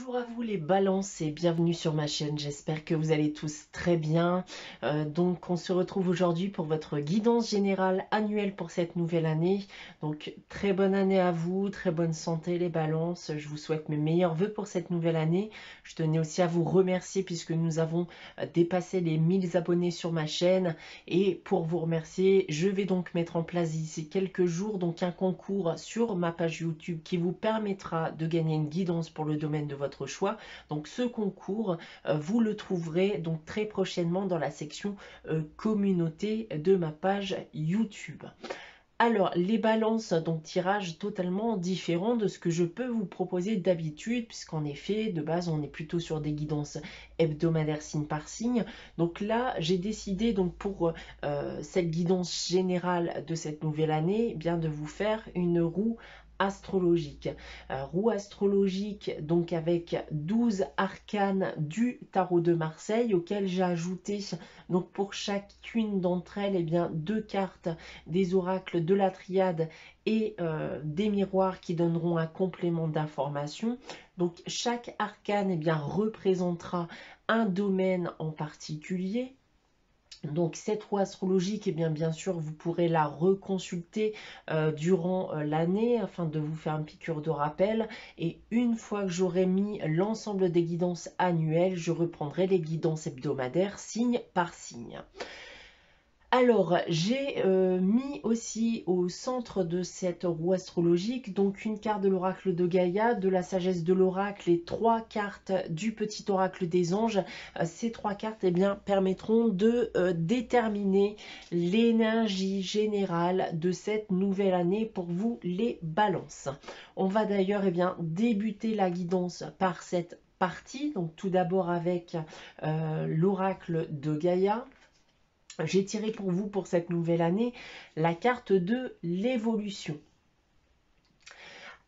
Bonjour à vous les balances et bienvenue sur ma chaîne, j'espère que vous allez tous très bien. Donc on se retrouve aujourd'hui pour votre guidance générale annuelle pour cette nouvelle année. Donc très bonne année à vous, très bonne santé les balances, je vous souhaite mes meilleurs vœux pour cette nouvelle année. Je tenais aussi à vous remercier puisque nous avons dépassé les 1000 abonnés sur ma chaîne. Et pour vous remercier, je vais donc mettre en place d'ici quelques jours donc un concours sur ma page YouTube qui vous permettra de gagner une guidance pour le domaine de votre choix. Donc ce concours, vous le trouverez donc très prochainement dans la section communauté de ma page YouTube. Alors, les balances, donc tirage totalement différent de ce que je peux vous proposer d'habitude, puisqu'en effet, de base, on est plutôt sur des guidances hebdomadaires signe par signe. Donc là, j'ai décidé donc pour cette guidance générale de cette nouvelle année, bien de vous faire une roue astrologique. Roue astrologique donc avec 12 arcanes du tarot de Marseille auquel j'ai ajouté donc pour chacune d'entre elles eh bien 2 cartes des oracles de la triade et des miroirs qui donneront un complément d'information. Donc chaque arcane eh bien, représentera un domaine en particulier. Donc cette roue astrologique, eh bien sûr, vous pourrez la reconsulter durant l'année afin de vous faire une piqûre de rappel. Et une fois que j'aurai mis l'ensemble des guidances annuelles, je reprendrai les guidances hebdomadaires signe par signe. Alors, j'ai mis aussi au centre de cette roue astrologique donc une carte de l'oracle de Gaïa, de la sagesse de l'oracle et 3 cartes du petit oracle des anges. Ces 3 cartes eh bien, permettront de déterminer l'énergie générale de cette nouvelle année pour vous les balances. On va d'ailleurs eh bien, débuter la guidance par cette partie, donc tout d'abord avec l'oracle de Gaïa. J'ai tiré pour vous pour cette nouvelle année la carte de l'évolution.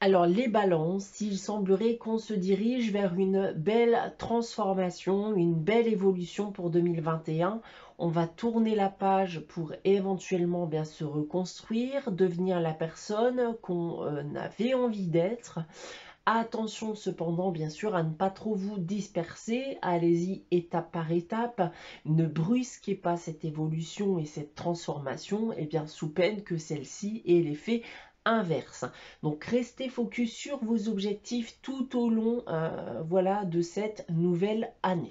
Alors les balances, il semblerait qu'on se dirige vers une belle transformation, une belle évolution pour 2021. On va tourner la page pour éventuellement bien se reconstruire, devenir la personne qu'on avait envie d'être. Attention cependant bien sûr à ne pas trop vous disperser, allez-y étape par étape, ne brusquez pas cette évolution et cette transformation, et bien sous peine que celle-ci ait l'effet inverse. Donc restez focus sur vos objectifs tout au long voilà, de cette nouvelle année.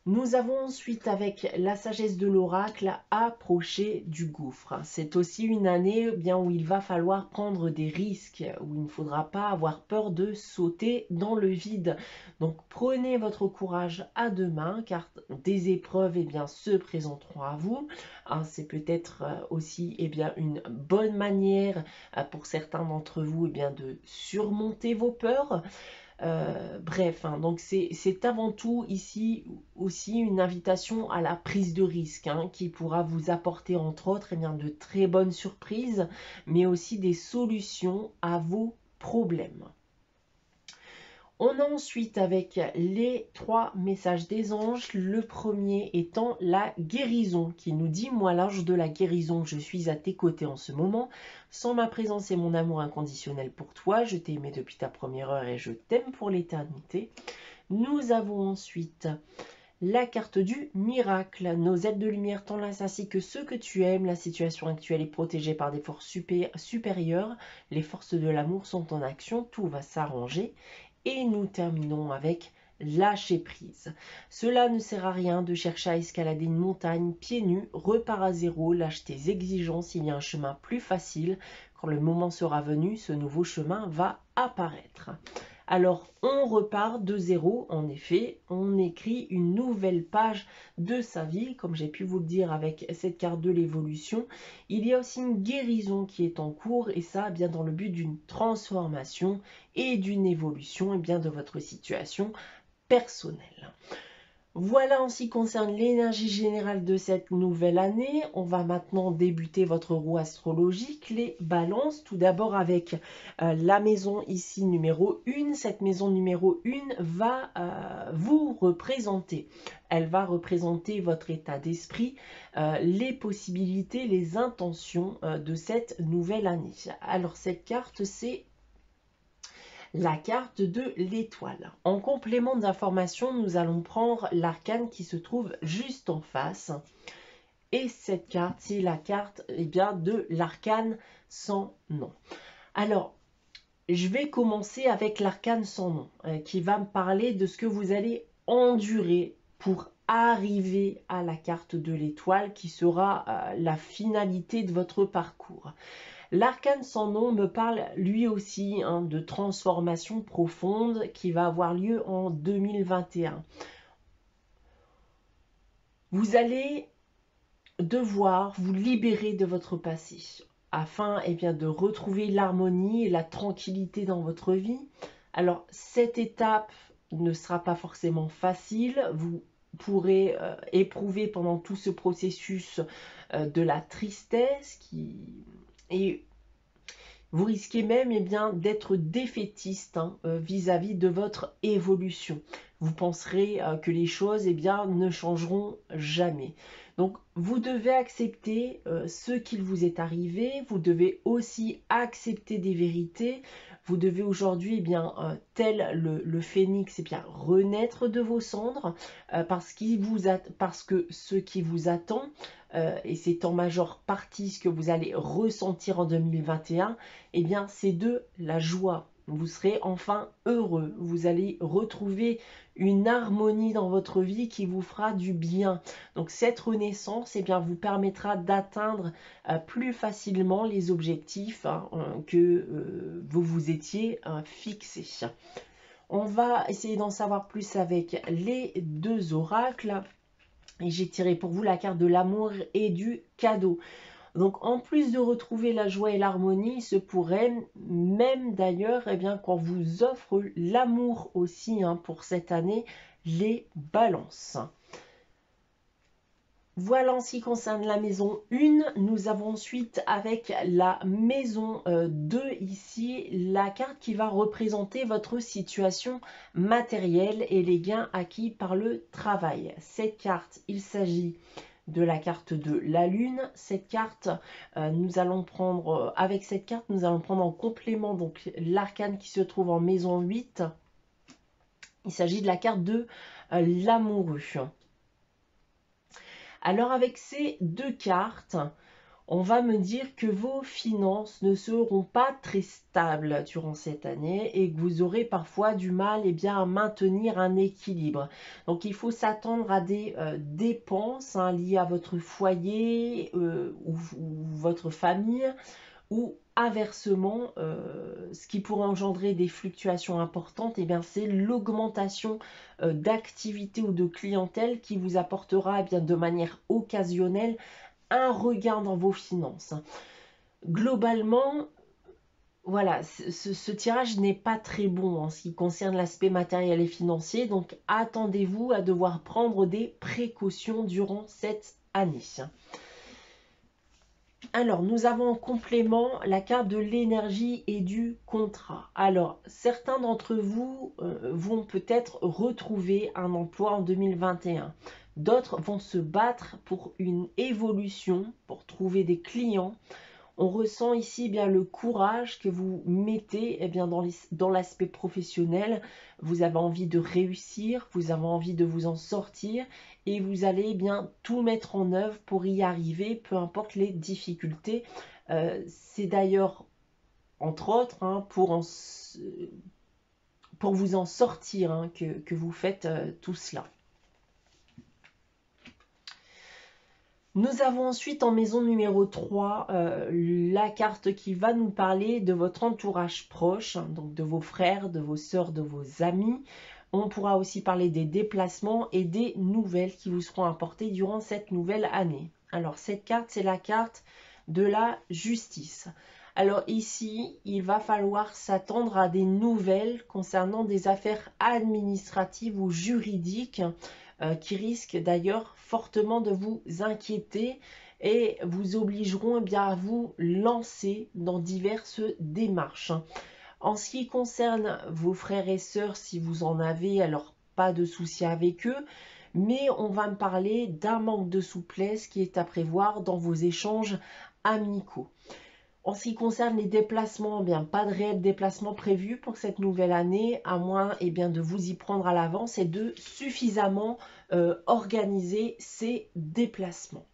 Nous avons ensuite avec la sagesse de l'oracle approché du gouffre. C'est aussi une année bien où il va falloir prendre des risques, où il ne faudra pas avoir peur de sauter dans le vide. Donc prenez votre courage à deux mains car des épreuves eh bien, se présenteront à vous. C'est peut-être aussi eh bien, une bonne manière pour certains d'entre vous eh bien, de surmonter vos peurs. Bref, donc c'est avant tout ici aussi une invitation à la prise de risque qui pourra vous apporter entre autres eh bien, de très bonnes surprises, mais aussi des solutions à vos problèmes. On a ensuite avec les 3 messages des anges, le premier étant la guérison, qui nous dit « Moi l'ange de la guérison, je suis à tes côtés en ce moment, sans ma présence et mon amour inconditionnel pour toi, je t'ai aimé depuis ta première heure et je t'aime pour l'éternité. » Nous avons ensuite la carte du miracle. Nos aides de lumière t'enlacent ainsi que ceux que tu aimes. La situation actuelle est protégée par des forces supérieures. Les forces de l'amour sont en action. Tout va s'arranger. Et nous terminons avec lâcher prise. Cela ne sert à rien de chercher à escalader une montagne pieds nus. Repars à zéro. Lâche tes exigences. Il y a un chemin plus facile. Quand le moment sera venu, ce nouveau chemin va apparaître. Alors, on repart de zéro, en effet, on écrit une nouvelle page de sa vie, comme j'ai pu vous le dire avec cette carte de l'évolution. Il y a aussi une guérison qui est en cours, et ça, bien dans le but d'une transformation et d'une évolution et bien de votre situation personnelle. Voilà en ce qui concerne l'énergie générale de cette nouvelle année. On va maintenant débuter votre roue astrologique, les balances. Tout d'abord avec la maison ici numéro 1. Cette maison numéro 1 va vous représenter. Elle va représenter votre état d'esprit, les possibilités, les intentions de cette nouvelle année. Alors cette carte, c'est la carte de l'étoile. En complément d'information, nous allons prendre l'arcane qui se trouve juste en face. Et cette carte, c'est la carte de l'arcane sans nom. Alors, je vais commencer avec l'arcane sans nom, qui va me parler de ce que vous allez endurer pour arriver à la carte de l'étoile, qui sera la finalité de votre parcours. L'arcane sans nom me parle lui aussi de transformation profonde qui va avoir lieu en 2021. Vous allez devoir vous libérer de votre passé afin de retrouver l'harmonie et la tranquillité dans votre vie. Alors cette étape ne sera pas forcément facile, vous pourrez éprouver pendant tout ce processus de la tristesse et vous risquez même d'être défaitiste vis-à-vis de votre évolution. Vous penserez que les choses ne changeront jamais. Donc vous devez accepter ce qu'il vous est arrivé, vous devez aussi accepter des vérités, vous devez aujourd'hui tel le phénix renaître de vos cendres parce que ce qui vous attend, et c'est en majeure partie ce que vous allez ressentir en 2021, c'est de la joie. Vous serez enfin heureux, vous allez retrouver une harmonie dans votre vie qui vous fera du bien. Donc cette renaissance vous permettra d'atteindre plus facilement les objectifs que vous vous étiez fixés. On va essayer d'en savoir plus avec les deux oracles. Et j'ai tiré pour vous la carte de l'amour et du cadeau. Donc en plus de retrouver la joie et l'harmonie, il se pourrait même d'ailleurs qu'on vous offre l'amour aussi pour cette année, les balances. Voilà en ce qui concerne la maison 1. Nous avons ensuite avec la maison 2 ici, la carte qui va représenter votre situation matérielle et les gains acquis par le travail. Cette carte, il s'agit de la carte de la lune. Cette carte, avec cette carte, nous allons prendre en complément donc l'arcane qui se trouve en maison 8. Il s'agit de la carte de l'amoureux. Alors avec ces deux cartes, on va me dire que vos finances ne seront pas très stables durant cette année et que vous aurez parfois du mal à maintenir un équilibre. Donc il faut s'attendre à des dépenses liées à votre foyer ou votre famille, ou inversement, ce qui pourrait engendrer des fluctuations importantes, c'est l'augmentation d'activité ou de clientèle qui vous apportera de manière occasionnelle un regain dans vos finances. Globalement, voilà, ce tirage n'est pas très bon en ce qui concerne l'aspect matériel et financier, donc attendez-vous à devoir prendre des précautions durant cette année. Alors, nous avons en complément la carte de l'énergie et du contrat. Alors, certains d'entre vous vont peut-être retrouver un emploi en 2021. D'autres vont se battre pour une évolution, pour trouver des clients. On ressent ici le courage que vous mettez dans l'aspect professionnel. Vous avez envie de réussir, vous avez envie de vous en sortir et vous allez tout mettre en œuvre pour y arriver, peu importe les difficultés. C'est d'ailleurs, entre autres, pour vous en sortir que vous faites tout cela. Nous avons ensuite en maison numéro 3 la carte qui va nous parler de votre entourage proche, donc de vos frères, de vos sœurs, de vos amis. On pourra aussi parler des déplacements et des nouvelles qui vous seront apportées durant cette nouvelle année. Alors cette carte, c'est la carte de la justice. Alors ici, il va falloir s'attendre à des nouvelles concernant des affaires administratives ou juridiques qui risquent d'ailleurs fortement de vous inquiéter et vous obligeront à vous lancer dans diverses démarches. En ce qui concerne vos frères et sœurs, si vous en avez, alors pas de souci avec eux, mais on va me parler d'un manque de souplesse qui est à prévoir dans vos échanges amicaux. En ce qui concerne les déplacements, eh bien, pas de réel déplacement prévu pour cette nouvelle année, à moins bien, de vous y prendre à l'avance et de suffisamment organiser ces déplacements.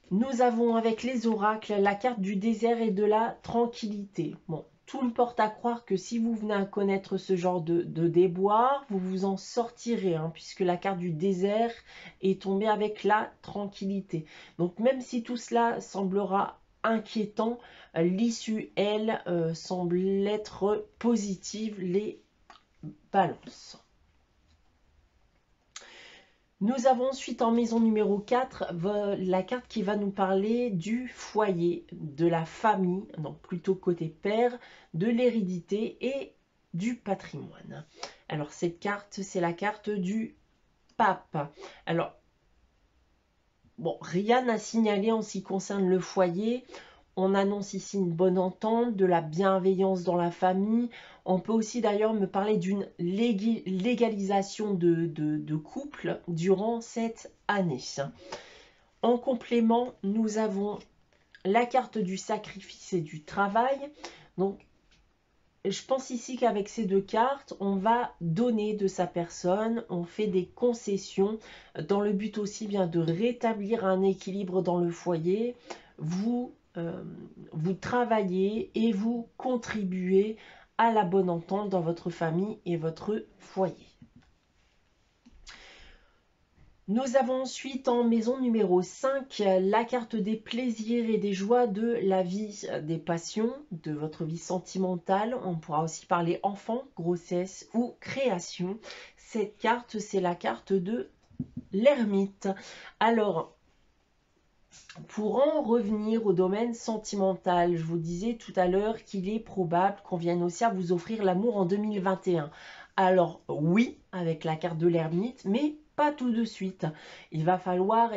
Nous avons avec les oracles la carte du désert et de la tranquillité. Bon, tout me porte à croire que si vous venez à connaître ce genre de déboire, vous vous en sortirez, puisque la carte du désert est tombée avec la tranquillité. Donc même si tout cela semblera inquiétant, l'issue, elle, semble être positive, les balances. Nous avons ensuite en maison numéro 4 la carte qui va nous parler du foyer, de la famille, donc plutôt côté père, de l'hérédité et du patrimoine. Alors cette carte, c'est la carte du pape. Alors, bon, rien à signaler en ce qui concerne le foyer. On annonce ici une bonne entente, de la bienveillance dans la famille. On peut aussi d'ailleurs me parler d'une légalisation de couple durant cette année. En complément, nous avons la carte du sacrifice et du travail. Donc, je pense ici qu'avec ces deux cartes, on va donner de sa personne, on fait des concessions dans le but aussi bien de rétablir un équilibre dans le foyer. Vous travaillez et vous contribuez à la bonne entente dans votre famille et votre foyer. Nous avons ensuite en maison numéro 5 la carte des plaisirs et des joies de la vie, des passions, de votre vie sentimentale. On pourra aussi parler enfant, grossesse ou création. Cette carte, c'est la carte de l'ermite. Alors, pour en revenir au domaine sentimental, je vous disais tout à l'heure qu'il est probable qu'on vienne aussi à vous offrir l'amour en 2021. Alors oui, avec la carte de l'ermite, mais pas tout de suite. Il va falloir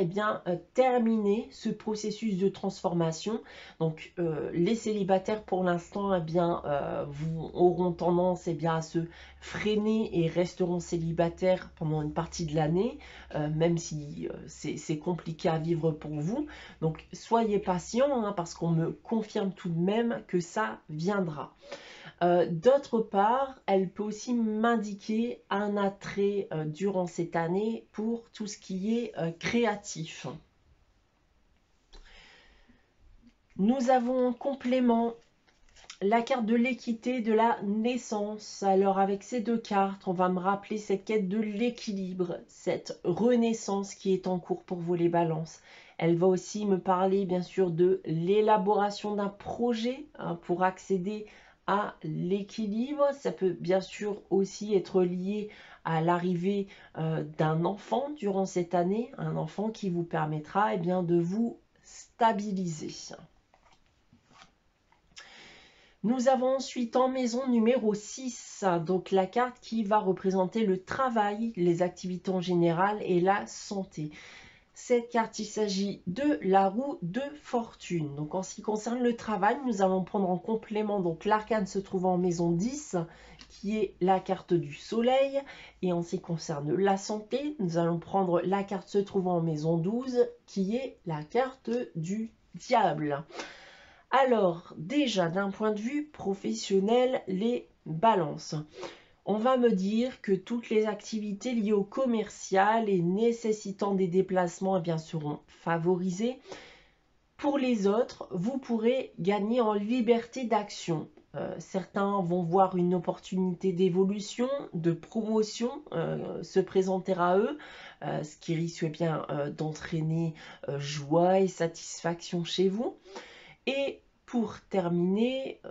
terminer ce processus de transformation. Donc les célibataires pour l'instant vous auront tendance à se freiner et resteront célibataires pendant une partie de l'année, même si c'est compliqué à vivre pour vous. Donc soyez patients parce qu'on me confirme tout de même que ça viendra. D'autre part, elle peut aussi m'indiquer un attrait durant cette année pour tout ce qui est créatif. Nous avons en complément la carte de l'équité, de la naissance. Alors avec ces deux cartes, on va me rappeler cette quête de l'équilibre, cette renaissance qui est en cours pour vous les balances. Elle va aussi me parler bien sûr de l'élaboration d'un projet pour accéder à l'équilibre. Ça peut bien sûr aussi être lié à l'arrivée d'un enfant durant cette année, un enfant qui vous permettra de vous stabiliser. Nous avons ensuite en maison numéro 6, donc la carte qui va représenter le travail, les activités en général et la santé. Cette carte, il s'agit de la roue de fortune. Donc en ce qui concerne le travail, nous allons prendre en complément donc l'arcane se trouvant en maison 10, qui est la carte du soleil. Et en ce qui concerne la santé, nous allons prendre la carte se trouvant en maison 12, qui est la carte du diable. Alors, déjà, d'un point de vue professionnel, les balances. On va me dire que toutes les activités liées au commercial et nécessitant des déplacements seront favorisées. Pour les autres, vous pourrez gagner en liberté d'action. Certains vont voir une opportunité d'évolution, de promotion se présenter à eux, ce qui risque d'entraîner joie et satisfaction chez vous. Et pour terminer,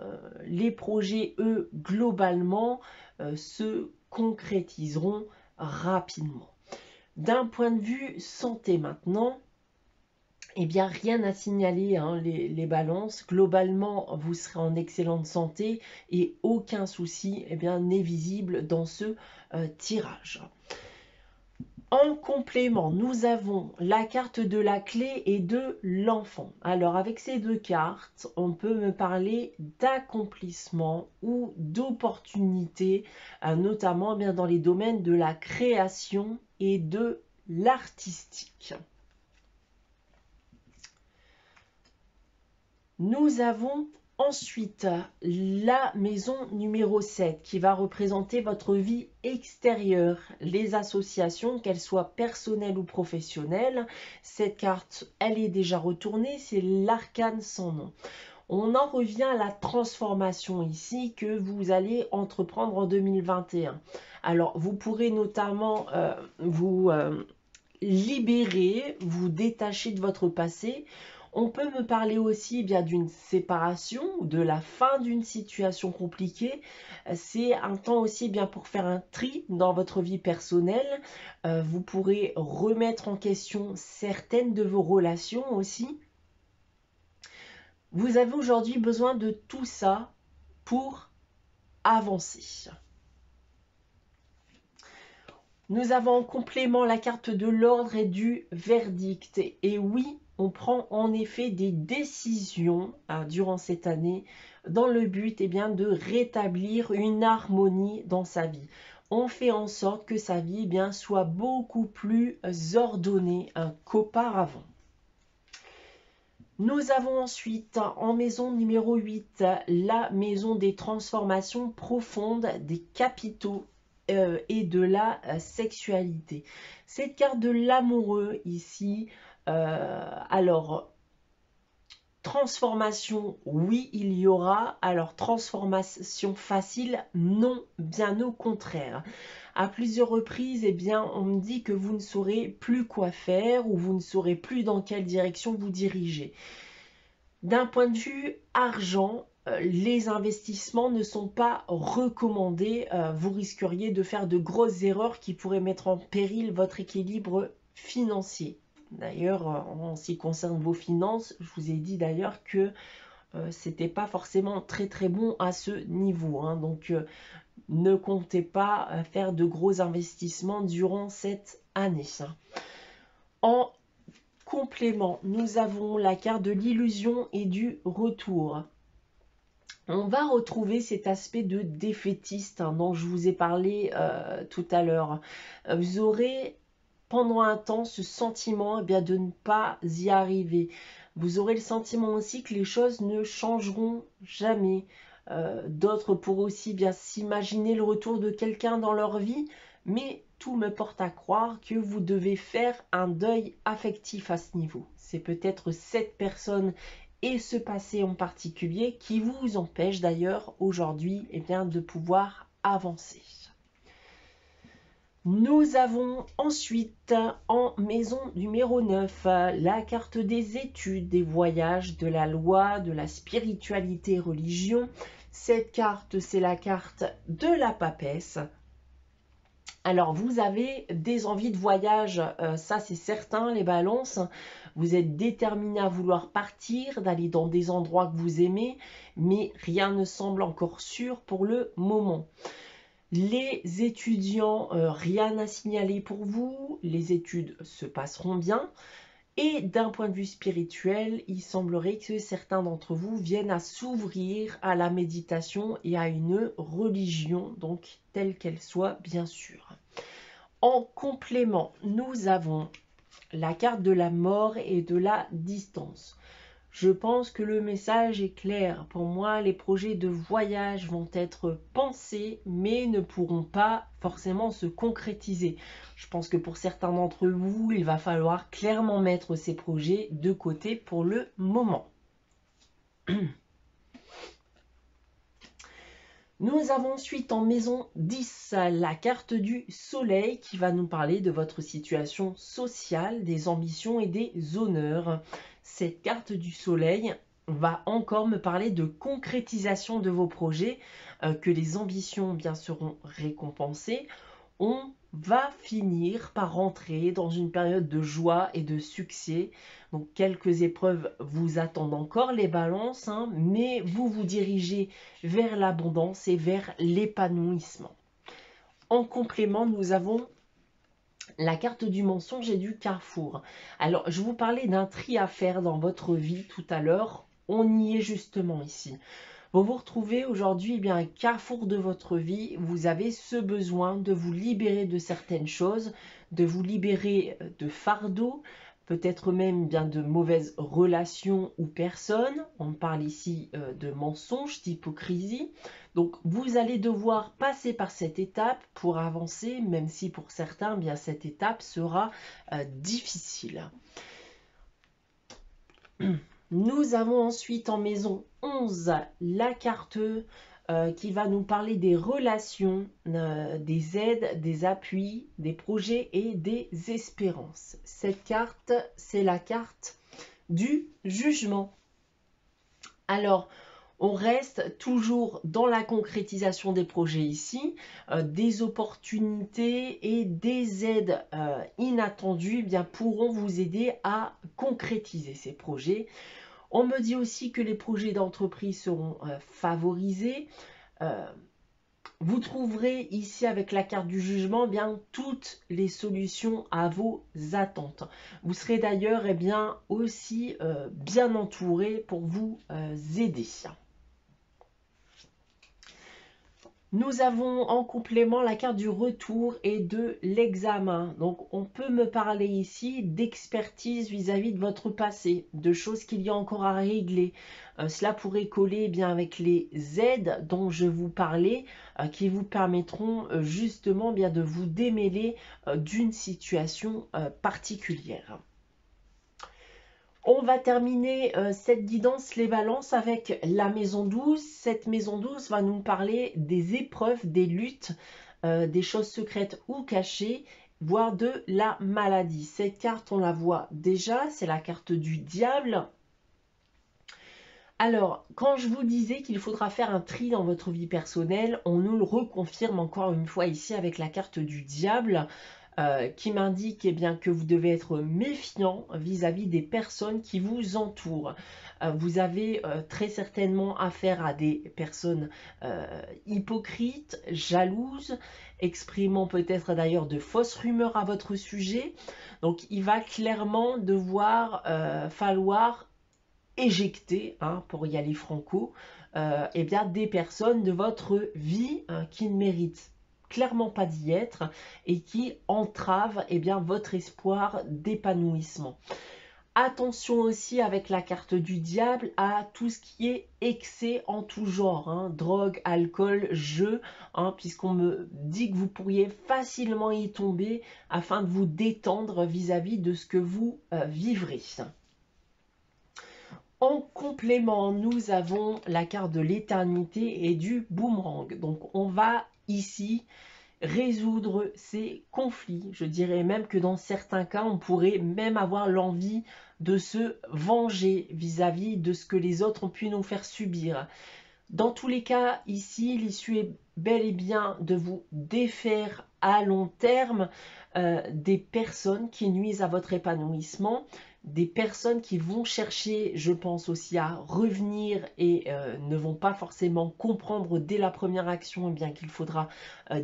les projets, eux, globalement, se concrétiseront rapidement. D'un point de vue santé maintenant, rien à signaler, les balances. Globalement, vous serez en excellente santé et aucun souci n'est visible dans ce tirage. En complément, nous avons la carte de la clé et de l'enfant. Alors avec ces deux cartes, on peut me parler d'accomplissement ou d'opportunité, notamment dans les domaines de la création et de l'artistique. Nous avons ensuite la maison numéro 7 qui va représenter votre vie extérieure, les associations, qu'elles soient personnelles ou professionnelles. Cette carte, elle est déjà retournée, c'est l'arcane sans nom. On en revient à la transformation ici que vous allez entreprendre en 2021. Alors, vous pourrez notamment vous libérer, vous détacher de votre passé. On peut me parler aussi bien d'une séparation, de la fin d'une situation compliquée. C'est un temps aussi bien pour faire un tri dans votre vie personnelle. Vous pourrez remettre en question certaines de vos relations aussi. Vous avez aujourd'hui besoin de tout ça pour avancer. Nous avons en complément la carte de l'ordre et du verdict. Et oui, on prend en effet des décisions durant cette année dans le but de rétablir une harmonie dans sa vie. On fait en sorte que sa vie soit beaucoup plus ordonnée qu'auparavant. Nous avons ensuite en maison numéro 8 la maison des transformations profondes, des capitaux et de la sexualité. Cette carte de l'amoureux ici, alors transformation, oui il y aura, alors transformation facile, non, bien au contraire. À plusieurs reprises, on me dit que vous ne saurez plus quoi faire ou vous ne saurez plus dans quelle direction vous dirigez. D'un point de vue argent, les investissements ne sont pas recommandés. Vous risqueriez de faire de grosses erreurs qui pourraient mettre en péril votre équilibre financier. D'ailleurs, en ce qui concerne vos finances, je vous ai dit d'ailleurs que c'était pas forcément très très bon à ce niveau. Donc, ne comptez pas faire de gros investissements durant cette année. En complément, nous avons la carte de l'illusion et du retour. On va retrouver cet aspect de défaitiste dont je vous ai parlé tout à l'heure. Vous aurez pendant un temps ce sentiment de ne pas y arriver. Vous aurez le sentiment aussi que les choses ne changeront jamais. D'autres pourraient aussi s'imaginer le retour de quelqu'un dans leur vie, mais tout me porte à croire que vous devez faire un deuil affectif à ce niveau. C'est peut-être cette personne et ce passé en particulier qui vous empêche d'ailleurs aujourd'hui de pouvoir avancer. Nous avons ensuite en maison numéro 9 la carte des études, des voyages, de la loi, de la spiritualité et religion. Cette carte, c'est la carte de la papesse. Alors, vous avez des envies de voyage, ça c'est certain, les balances. Vous êtes déterminés à vouloir partir, d'aller dans des endroits que vous aimez, mais rien ne semble encore sûr pour le moment. Les étudiants, rien à signaler pour vous, les études se passeront bien. Et d'un point de vue spirituel, il semblerait que certains d'entre vous viennent à s'ouvrir à la méditation et à une religion, donc telle qu'elle soit bien sûr. En complément, nous avons la carte de la mort et de la distance. Je pense que le message est clair. Pour moi, les projets de voyage vont être pensés, mais ne pourront pas forcément se concrétiser. Je pense que pour certains d'entre vous, il va falloir clairement mettre ces projets de côté pour le moment. Nous avons ensuite en maison 10 la carte du soleil qui va nous parler de votre situation sociale, des ambitions et des honneurs. Cette carte du soleil va encore me parler de concrétisation de vos projets, que les ambitions seront récompensées. On va finir par rentrer dans une période de joie et de succès. Donc quelques épreuves vous attendent encore, les balances, mais vous vous dirigez vers l'abondance et vers l'épanouissement. En complément, nous avons la carte du mensonge et du carrefour. Alors, je vous parlais d'un tri à faire dans votre vie tout à l'heure. On y est justement ici. Vous vous retrouvez aujourd'hui un carrefour de votre vie. Vous avez ce besoin de vous libérer de certaines choses, de vous libérer de fardeaux, peut-être même bien de mauvaises relations ou personnes. On parle ici de mensonges, d'hypocrisie. Donc vous allez devoir passer par cette étape pour avancer, même si pour certains, bien cette étape sera difficile. Nous avons ensuite en maison 11 la carte qui va nous parler des relations, des aides, des appuis, des projets et des espérances. Cette carte, c'est la carte du jugement. Alors, on reste toujours dans la concrétisation des projets ici, des opportunités et des aides inattendues bien, pourront vous aider à concrétiser ces projets. On me dit aussi que les projets d'entreprise seront favorisés. Vous trouverez ici avec la carte du jugement bien toutes les solutions à vos attentes. Vous serez d'ailleurs bien aussi bien entouré pour vous aider. Nous avons en complément la carte du retour et de l'examen. Donc on peut me parler ici d'expertise vis-à-vis de votre passé, de choses qu'il y a encore à régler. Cela pourrait coller bien avec les aides dont je vous parlais, qui vous permettront justement bien de vous démêler d'une situation particulière. On va terminer cette guidance les balances avec la maison 12. Cette maison 12 va nous parler des épreuves, des luttes, des choses secrètes ou cachées, voire de la maladie. Cette carte, on la voit déjà, c'est la carte du diable. Alors, quand je vous disais qu'il faudra faire un tri dans votre vie personnelle, on nous le reconfirme encore une fois ici avec la carte du diable. Qui m'indique bien, que vous devez être méfiant vis-à-vis des personnes qui vous entourent. Vous avez très certainement affaire à des personnes hypocrites, jalouses, exprimant peut-être d'ailleurs de fausses rumeurs à votre sujet. Donc il va clairement devoir falloir éjecter, pour y aller franco, bien, des personnes de votre vie qui ne méritent clairement pas d'y être et qui entrave bien, votre espoir d'épanouissement. Attention aussi avec la carte du diable à tout ce qui est excès en tout genre, drogue, alcool, jeu, puisqu'on me dit que vous pourriez facilement y tomber afin de vous détendre vis-à-vis de ce que vous vivrez. En complément, nous avons la carte de l'éternité et du boomerang. Donc on va ici résoudre ces conflits. Je dirais même que dans certains cas, on pourrait même avoir l'envie de se venger vis-à-vis de ce que les autres ont pu nous faire subir. Dans tous les cas, ici, l'issue est bel et bien de vous défaire à long terme des personnes qui nuisent à votre épanouissement, des personnes qui vont chercher, je pense aussi, à revenir et ne vont pas forcément comprendre dès la première action bien qu'il faudra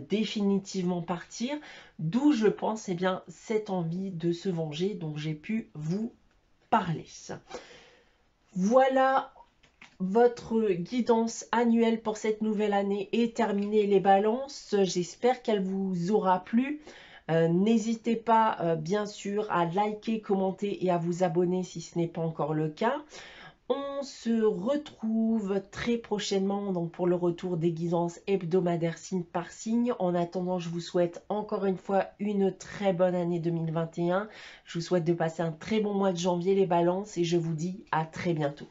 définitivement partir, d'où je pense bien cette envie de se venger dont j'ai pu vous parler. Voilà, votre guidance annuelle pour cette nouvelle année est terminée, les balances. J'espère qu'elle vous aura plu. N'hésitez pas, bien sûr, à liker, commenter et à vous abonner si ce n'est pas encore le cas. On se retrouve très prochainement donc pour le retour des guidances hebdomadaires signe par signe. En attendant, je vous souhaite encore une fois une très bonne année 2021. Je vous souhaite de passer un très bon mois de janvier, les balances, et je vous dis à très bientôt.